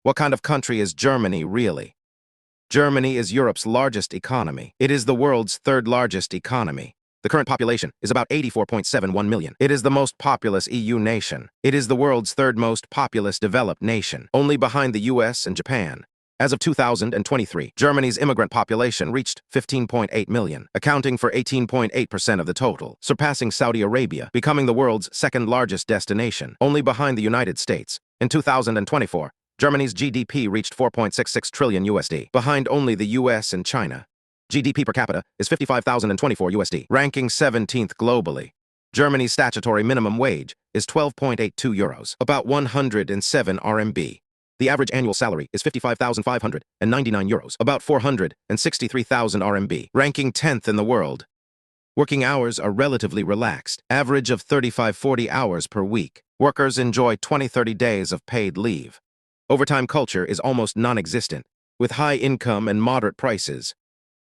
What kind of country is Germany really? Germany is Europe's largest economy. It is the world's third largest economy. The current population is about 84.71 million. It is the most populous EU nation. It is the world's third most populous developed nation, only behind the US and Japan. As of 2023, Germany's immigrant population reached 15.8 million, accounting for 18.8% of the total, surpassing Saudi Arabia, becoming the world's second largest destination, only behind the United States. In 2024, Germany's GDP reached 4.66 trillion USD, behind only the US and China. GDP per capita is 55,024 USD, ranking 17th globally. Germany's statutory minimum wage is 12.82 euros, about 107 RMB. The average annual salary is 55,599 euros, about 463,000 RMB, ranking 10th in the world. Working hours are relatively relaxed, average of 35-40 hours per week. Workers enjoy 20-30 days of paid leave. Overtime culture is almost non-existent, with high income and moderate prices.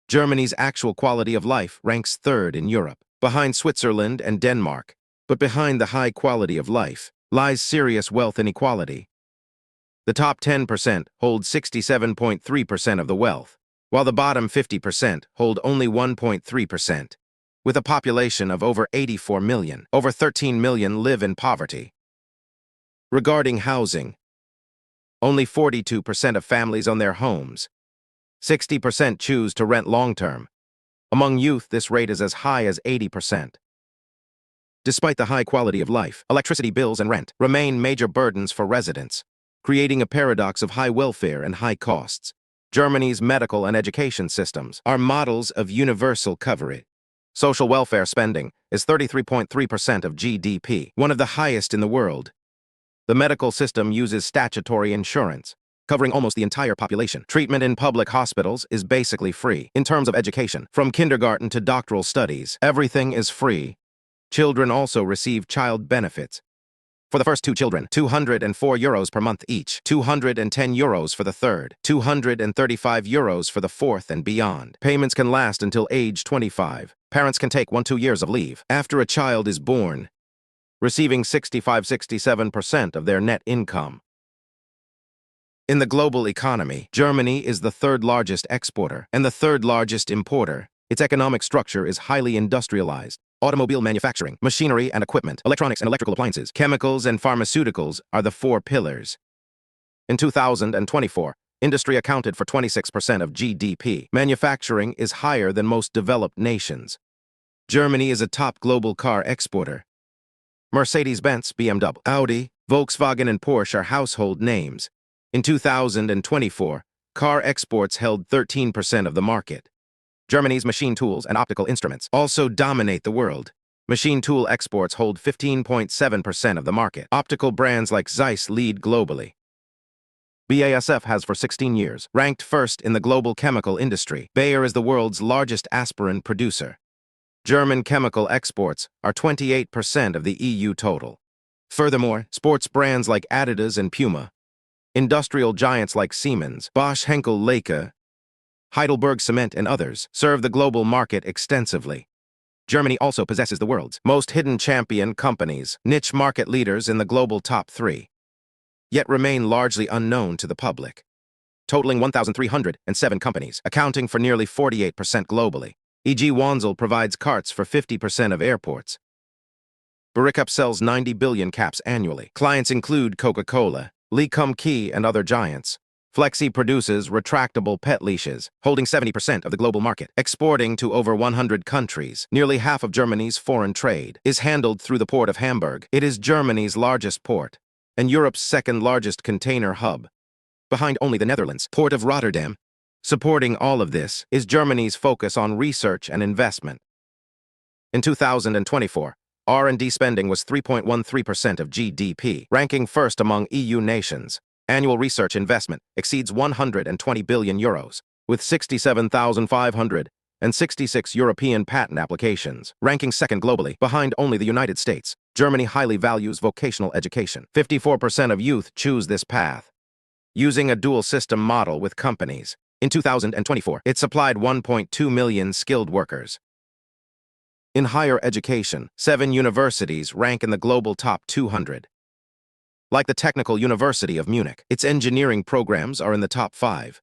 Germany's actual quality of life ranks third in Europe, behind Switzerland and Denmark. But behind the high quality of life lies serious wealth inequality. The top 10% hold 67.3% of the wealth, while the bottom 50% hold only 1.3%. With a population of over 84 million, over 13 million live in poverty. Regarding housing, only 42% of families own their homes. 60% choose to rent long-term. Among youth, this rate is as high as 80%. Despite the high quality of life, electricity bills and rent remain major burdens for residents, creating a paradox of high welfare and high costs. Germany's medical and education systems are models of universal coverage. Social welfare spending is 33.3% of GDP, one of the highest in the world. The medical system uses statutory insurance, covering almost the entire population. Treatment in public hospitals is basically free. In terms of education, from kindergarten to doctoral studies, everything is free. Children also receive child benefits. For the first two children, 204 euros per month each, 210 euros for the third, 235 euros for the fourth and beyond. Payments can last until age 25. Parents can take 1-2 years of leave after a child is born, receiving 65-67% of their net income. In the global economy, Germany is the third largest exporter and the third largest importer. Its economic structure is highly industrialized. Automobile manufacturing, machinery and equipment, electronics and electrical appliances, chemicals and pharmaceuticals are the four pillars. In 2024, industry accounted for 26% of GDP. Manufacturing is higher than most developed nations. Germany is a top global car exporter. Mercedes-Benz, BMW, Audi, Volkswagen and Porsche are household names. In 2024, car exports held 13% of the market. Germany's machine tools and optical instruments also dominate the world. Machine tool exports hold 15.7% of the market. Optical brands like Zeiss lead globally. BASF has for 16 years ranked first in the global chemical industry. Bayer is the world's largest aspirin producer. German chemical exports are 28% of the EU total. Furthermore, sports brands like Adidas and Puma, industrial giants like Siemens, Bosch, Henkel, Leica, Heidelberg Cement and others serve the global market extensively. Germany also possesses the world's most hidden champion companies, niche market leaders in the global top 3, yet remain largely unknown to the public, totaling 1,307 companies, accounting for nearly 48% globally. E.g. Wanzel provides carts for 50% of airports. Baricap sells 90 billion caps annually. Clients include Coca-Cola, Lee Kum-Kee and other giants. Flexi produces retractable pet leashes, holding 70% of the global market, exporting to over 100 countries. Nearly half of Germany's foreign trade is handled through the port of Hamburg. It is Germany's largest port and Europe's second largest container hub, behind only the Netherlands' port of Rotterdam. Supporting all of this is Germany's focus on research and investment. In 2024, R&D spending was 3.13% of GDP, ranking first among EU nations. Annual research investment exceeds 120 billion euros, with 67,566 European patent applications, ranking second globally, behind only the United States. Germany highly values vocational education. 54% of youth choose this path, using a dual system model with companies. In 2024, it supplied 1.2 million skilled workers. In higher education, 7 universities rank in the global top 200. like the Technical University of Munich. Its engineering programs are in the top 5.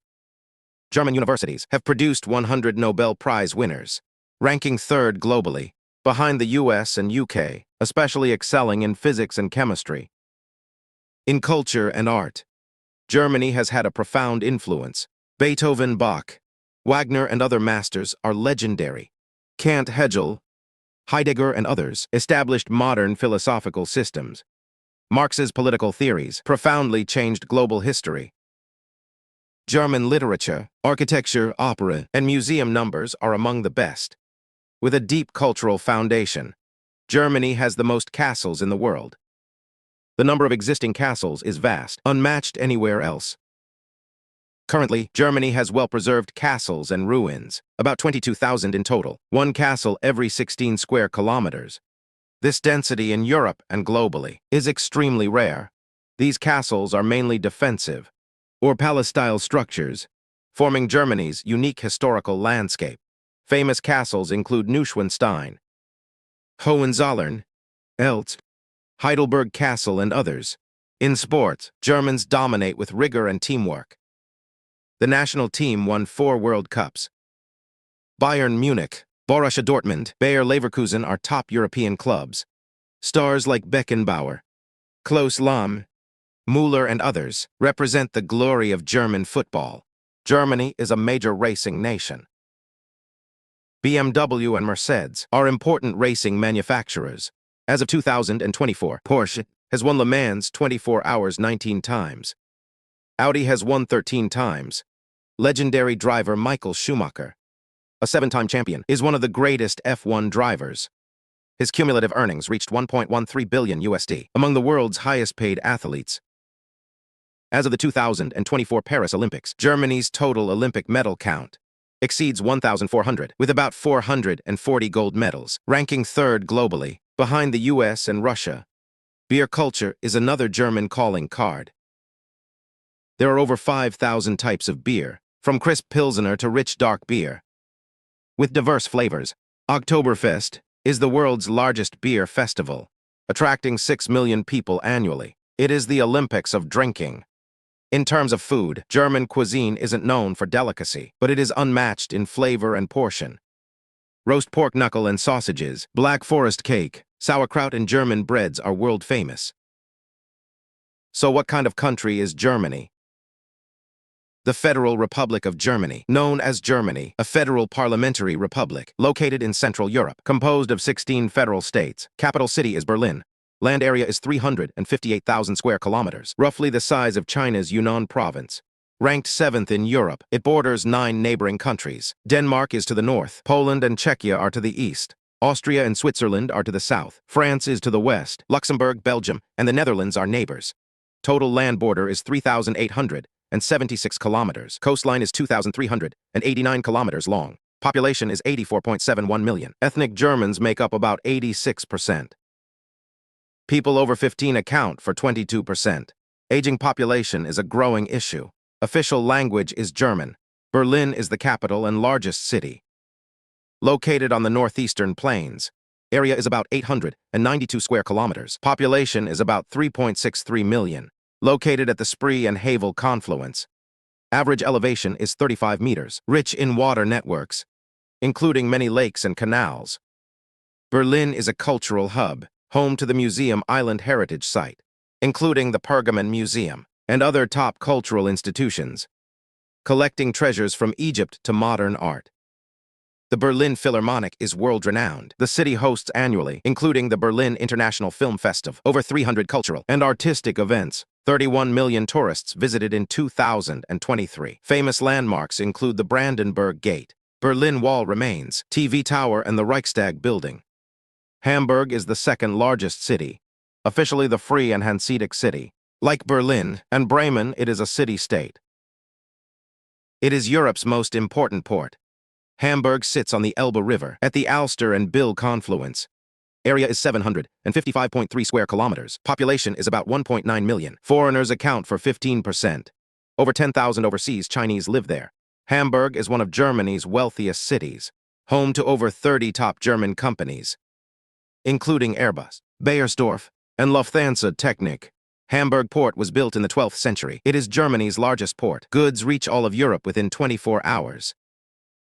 German universities have produced 100 Nobel Prize winners, ranking 3rd globally, behind the US and UK, especially excelling in physics and chemistry. In culture and art, Germany has had a profound influence. Beethoven, Bach, Wagner, and other masters are legendary. Kant, Hegel, Heidegger, and others established modern philosophical systems. Marx's political theories profoundly changed global history. German literature, architecture, opera, and museum numbers are among the best. With a deep cultural foundation, Germany has the most castles in the world. The number of existing castles is vast, unmatched anywhere else. Currently, Germany has well-preserved castles and ruins, about 22,000 in total, one castle every 16 square kilometers. This density in Europe and globally is extremely rare. These castles are mainly defensive, or palace-style structures, forming Germany's unique historical landscape. Famous castles include Neuschwanstein, Hohenzollern, Elst, Heidelberg Castle, and others. In sports, Germans dominate with rigor and teamwork. The national team won 4 World Cups. Bayern Munich, Borussia Dortmund, Bayer Leverkusen are top European clubs. Stars like Beckenbauer, Klaus Lahm, Müller, and others represent the glory of German football. Germany is a major racing nation. BMW and Mercedes are important racing manufacturers. As of 2024, Porsche has won Le Mans 24 hours 19 times. Audi has won 13 times. Legendary driver Michael Schumacher, a 7-time champion, is one of the greatest F1 drivers. His cumulative earnings reached $1.13 billion USD, among the world's highest-paid athletes. As of the 2024 Paris Olympics, Germany's total Olympic medal count exceeds 1,400, with about 440 gold medals, ranking 3rd globally, behind the US and Russia. Beer culture is another German calling card. There are over 5,000 types of beer, from crisp Pilsner to rich dark beer. With diverse flavors, Oktoberfest is the world's largest beer festival, attracting 6 million people annually. It is the Olympics of drinking. In terms of food, German cuisine isn't known for delicacy, but it is unmatched in flavor and portion. Roast pork knuckle and sausages, Black Forest cake, sauerkraut, and German breads are world famous. So what kind of country is Germany? The Federal Republic of Germany, known as Germany, a federal parliamentary republic located in Central Europe, composed of 16 federal states. Capital city is Berlin. Land area is 358,000 square kilometers, roughly the size of China's Yunnan province. Ranked 7th in Europe, it borders 9 neighboring countries. Denmark is to the north, Poland and Czechia are to the east, Austria and Switzerland are to the south, France is to the west, Luxembourg, Belgium, and the Netherlands are neighbors. Total land border is 3,876 kilometers. Coastline is 2,389 kilometers long. Population is 84.71 million. Ethnic Germans make up about 86%. People over 15 account for 22%. Aging population is a growing issue. Official language is German. Berlin is the capital and largest city. Located on the northeastern plains, area is about 892 square kilometers. Population is about 3.63 million. Located at the Spree and Havel confluence. Average elevation is 35 meters. Rich in water networks, including many lakes and canals. Berlin is a cultural hub, home to the Museum Island Heritage Site, including the Pergamon Museum and other top cultural institutions, collecting treasures from Egypt to modern art. The Berlin Philharmonic is world-renowned. The city hosts annually, including the Berlin International Film Festival, over 300 cultural and artistic events. 31 million tourists visited in 2023. Famous landmarks include the Brandenburg Gate, Berlin Wall remains, TV Tower, and the Reichstag building. Hamburg is the second largest city, officially the free and Hanseatic city. Like Berlin and Bremen, it is a city-state. It is Europe's most important port. Hamburg sits on the Elbe River at the Alster and Bill confluence. Area is 755.3 square kilometers. Population is about 1.9 million. Foreigners account for 15%. Over 10,000 overseas Chinese live there. Hamburg is one of Germany's wealthiest cities, home to over 30 top German companies, including Airbus, Bayersdorf, and Lufthansa Technik. Hamburg port was built in the 12th century. It is Germany's largest port. Goods reach all of Europe within 24 hours.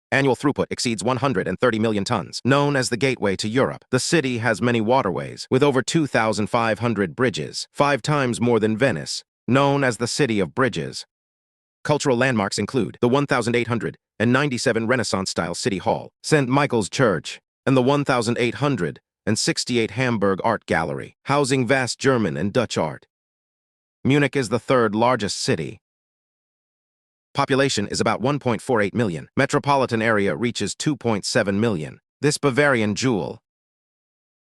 Annual throughput exceeds 130 million tons. Known as the gateway to Europe, the city has many waterways, with over 2,500 bridges, 5 times more than Venice, known as the City of Bridges. Cultural landmarks include the 1,897 Renaissance-style City Hall, St. Michael's Church, and the 1,868 Hamburg Art Gallery, housing vast German and Dutch art. Munich is the third largest city. Population is about 1.48 million. Metropolitan area reaches 2.7 million. This Bavarian jewel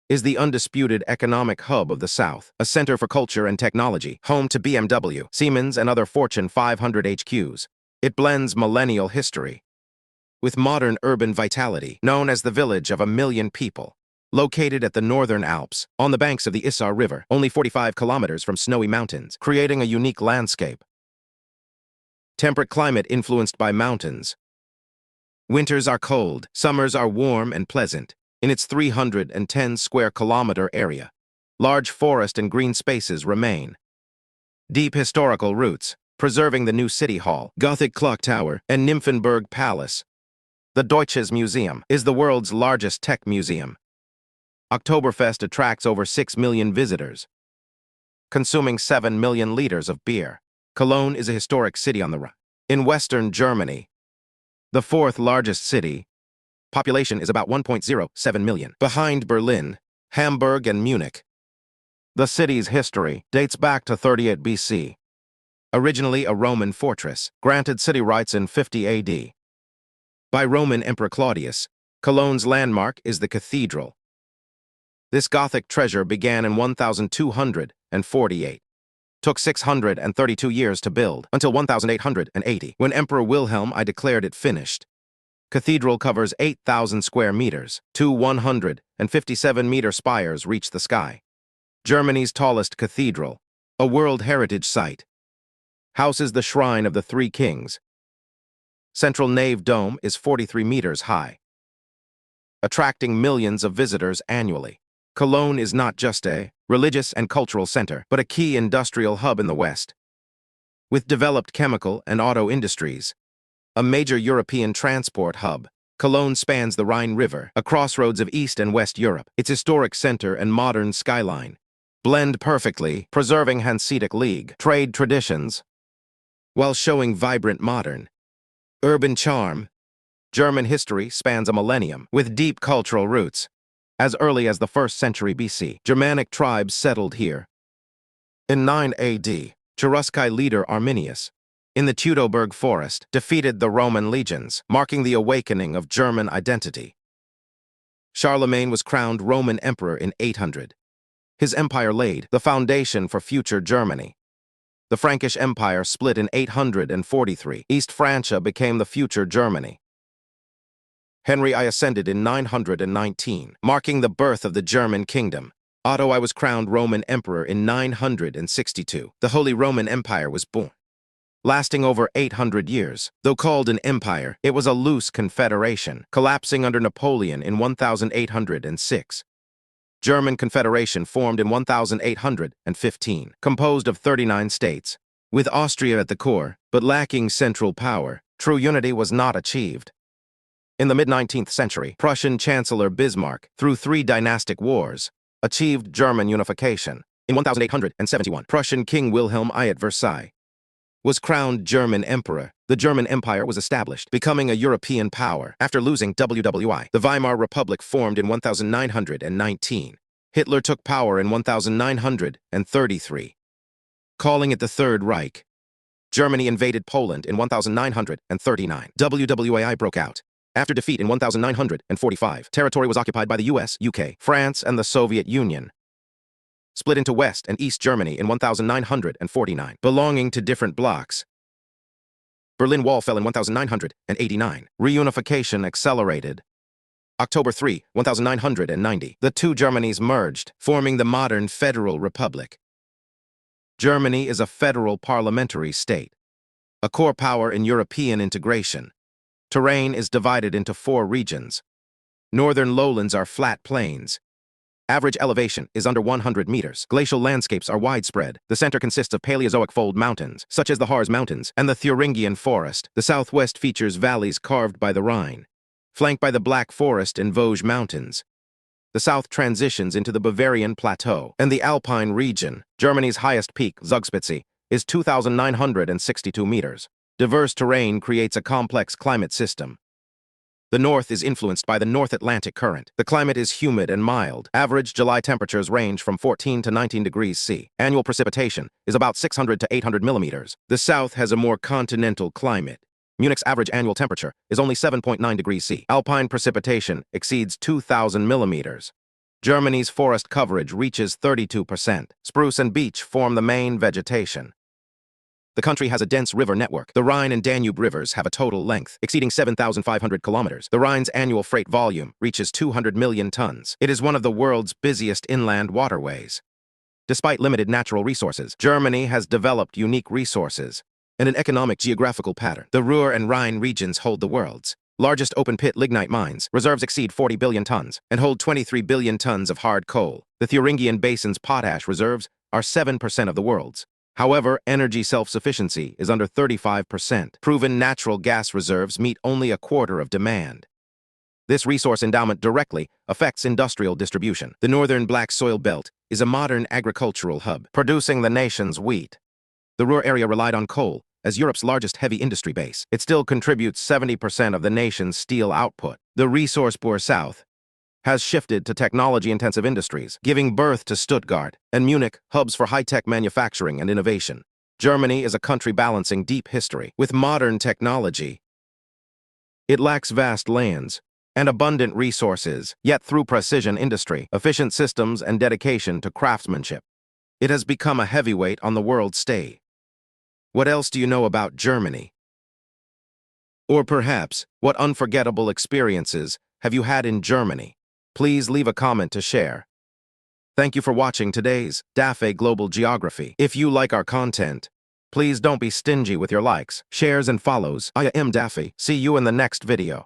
is the undisputed economic hub of the South, a center for culture and technology, home to BMW, Siemens, and other Fortune 500 HQs. It blends millennial history with modern urban vitality, known as the village of a million people. Located at the Northern Alps, on the banks of the Isar River, only 45 kilometers from snowy mountains, creating a unique landscape. Temperate climate influenced by mountains. Winters are cold, summers are warm and pleasant. In its 310 square kilometer area, large forest and green spaces remain. Deep historical roots, preserving the new City Hall, Gothic Clock Tower, and Nymphenburg Palace. The Deutsches Museum is the world's largest tech museum. Oktoberfest attracts over 6 million visitors, consuming 7 million liters of beer. Cologne is a historic city on the Rhine. In western Germany, the fourth largest city, population is about 1.07 million, behind Berlin, Hamburg, and Munich. The city's history dates back to 38 BC. Originally a Roman fortress, granted city rights in 50 AD. By Roman Emperor Claudius, Cologne's landmark is the cathedral. This Gothic treasure began in 1248. Took 632 years to build, until 1880, when Emperor Wilhelm I declared it finished. Cathedral covers 8,000 square meters. 2 157-meter spires reach the sky. Germany's tallest cathedral, a World Heritage Site, houses the Shrine of the Three Kings. Central nave dome is 43 meters high, attracting millions of visitors annually. Cologne is not just a religious and cultural center, but a key industrial hub in the West. With developed chemical and auto industries, a major European transport hub, Cologne spans the Rhine River, a crossroads of East and West Europe. Its historic center and modern skyline blend perfectly, preserving Hanseatic League trade traditions, while showing vibrant modern urban charm. German history spans a millennium, with deep cultural roots. As early as the 1st century BC, Germanic tribes settled here. In 9 AD, Cherusci leader Arminius, in the Teutoburg forest, defeated the Roman legions, marking the awakening of German identity. Charlemagne was crowned Roman emperor in 800. His empire laid the foundation for future Germany. The Frankish Empire split in 843. East Francia became the future Germany. Henry I ascended in 919, marking the birth of the German kingdom. Otto I was crowned Roman emperor in 962. The Holy Roman Empire was born. Lasting over 800 years, though called an empire, it was a loose confederation, collapsing under Napoleon in 1806. German Confederation formed in 1815, composed of 39 states. With Austria at the core, but lacking central power, true unity was not achieved. In the mid-19th century, Prussian Chancellor Bismarck, through 3 dynastic wars, achieved German unification. In 1871, Prussian King Wilhelm I at Versailles was crowned German emperor. The German Empire was established, becoming a European power. After losing WWI, the Weimar Republic formed in 1919. Hitler took power in 1933, calling it the Third Reich. Germany invaded Poland in 1939. WWI broke out. After defeat in 1945, territory was occupied by the US, UK, France, and the Soviet Union. Split into West and East Germany in 1949, belonging to different blocs. Berlin Wall fell in 1989. Reunification accelerated. October 3, 1990, the two Germanys merged, forming the modern Federal Republic. Germany is a federal parliamentary state, a core power in European integration. Terrain is divided into 4 regions. Northern lowlands are flat plains. Average elevation is under 100 meters. Glacial landscapes are widespread. The center consists of Paleozoic fold mountains, such as the Harz Mountains and the Thuringian Forest. The southwest features valleys carved by the Rhine, flanked by the Black Forest and Vosges Mountains. The south transitions into the Bavarian Plateau and the Alpine region. Germany's highest peak, Zugspitze, is 2,962 meters. Diverse terrain creates a complex climate system. The north is influenced by the North Atlantic Current. The climate is humid and mild. Average July temperatures range from 14 to 19 degrees C. Annual precipitation is about 600 to 800 millimeters. The south has a more continental climate. Munich's average annual temperature is only 7.9 degrees C. Alpine precipitation exceeds 2,000 millimeters. Germany's forest coverage reaches 32%. Spruce and beech form the main vegetation. The country has a dense river network. The Rhine and Danube rivers have a total length exceeding 7,500 kilometers. The Rhine's annual freight volume reaches 200 million tons. It is one of the world's busiest inland waterways. Despite limited natural resources, Germany has developed unique resources and an economic geographical pattern. The Ruhr and Rhine regions hold the world's largest open-pit lignite mines. Reserves exceed 40 billion tons and hold 23 billion tons of hard coal. The Thuringian Basin's potash reserves are 7% of the world's. However, energy self-sufficiency is under 35%. Proven natural gas reserves meet only a quarter of demand. This resource endowment directly affects industrial distribution. The northern Black Soil Belt is a modern agricultural hub, producing the nation's wheat. The Ruhr area relied on coal as Europe's largest heavy industry base. It still contributes 70% of the nation's steel output. The resource-poor South has shifted to technology-intensive industries, giving birth to Stuttgart and Munich, hubs for high-tech manufacturing and innovation. Germany is a country balancing deep history with modern technology. It lacks vast lands and abundant resources, yet through precision industry, efficient systems, and dedication to craftsmanship, it has become a heavyweight on the world stage. What else do you know about Germany? Or perhaps, what unforgettable experiences have you had in Germany? Please leave a comment to share. Thank you for watching today's Dafei Global Geography. If you like our content, please don't be stingy with your likes, shares, and follows. I am Dafei. See you in the next video.